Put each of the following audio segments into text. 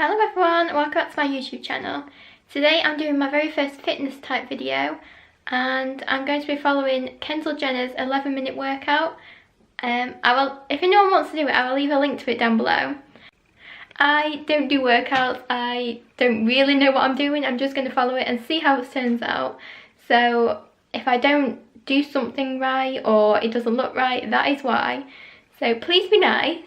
Hello everyone, welcome back to my YouTube channel. Today I'm doing my very first fitness type video and I'm going to be following Kendall Jenner's 11-minute workout. If anyone wants to do it, I will leave a link to it down below. I don't do workouts, I don't really know what I'm doing, I'm just going to follow it and see how it turns out. So if I don't do something right or it doesn't look right, that is why. So please be nice.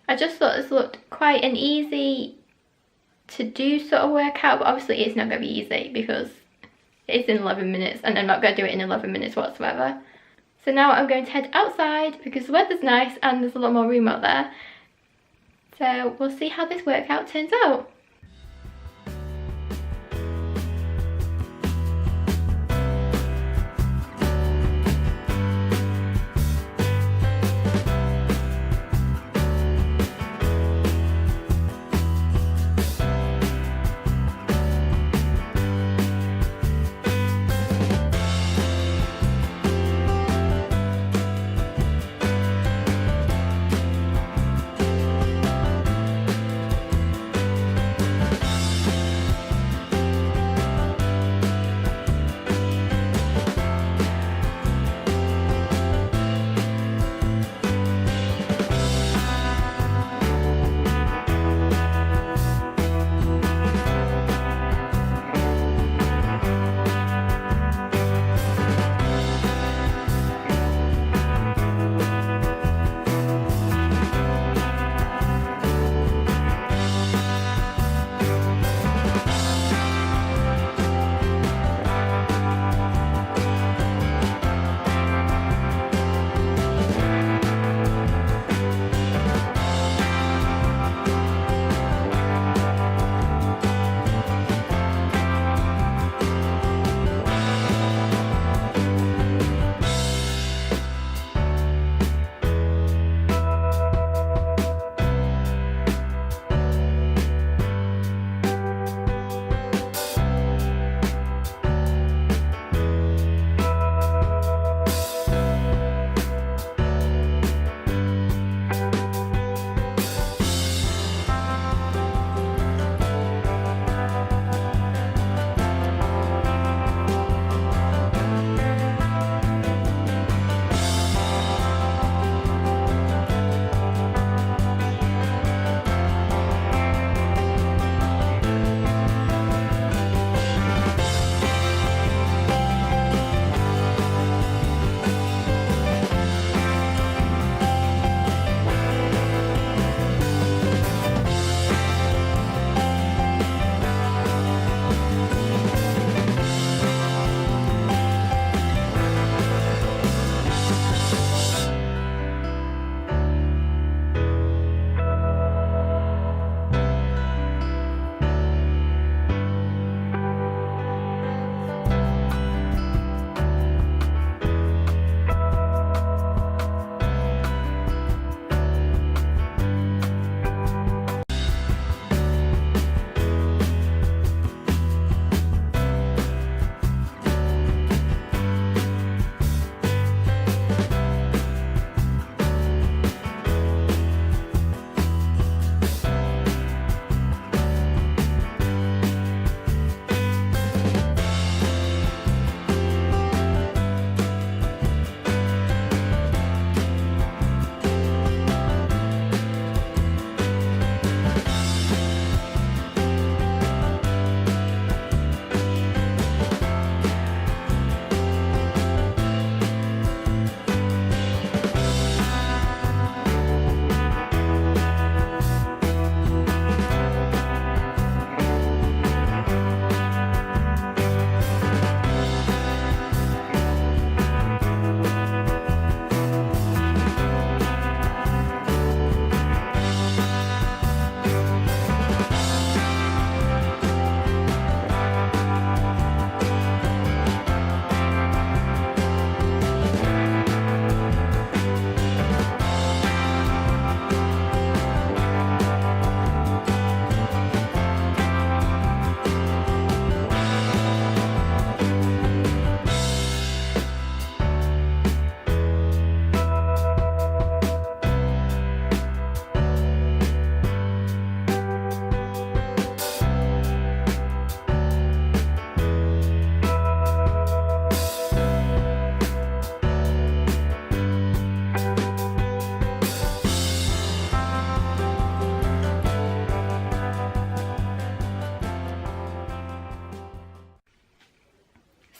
I just thought this looked quite an easy to do sort of workout, but obviously it's not going to be easy because it's in 11 minutes and I'm not going to do it in 11 minutes whatsoever. So now I'm going to head outside because the weather's nice and there's a lot more room out there. So we'll see how this workout turns out.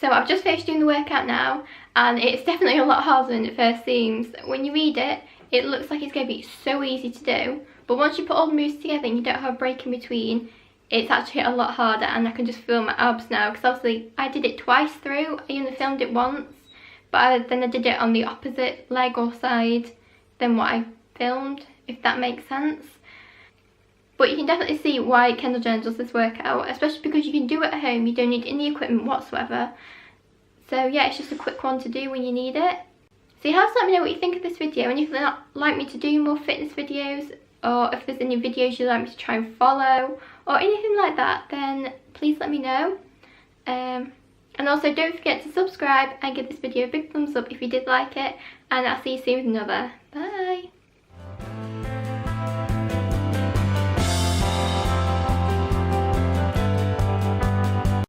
So I've just finished doing the workout now, and it's definitely a lot harder than it first seems. When you read it, it looks like it's going to be so easy to do, but once you put all the moves together and you don't have a break in between, it's actually a lot harder, and I can just feel my abs now, because obviously I did it twice through. I only filmed it once, but then I did it on the opposite leg or side than what I filmed, if that makes sense. But you can definitely see why Kendall Jenner does this workout, especially because you can do it at home. You don't need any equipment whatsoever. So yeah, it's just a quick one to do when you need it. So you have to let me know what you think of this video, and if you'd like me to do more fitness videos, or if there's any videos you'd like me to try and follow, or anything like that, then please let me know. And also don't forget to subscribe and give this video a big thumbs up if you did like it, and I'll see you soon with another. Bye!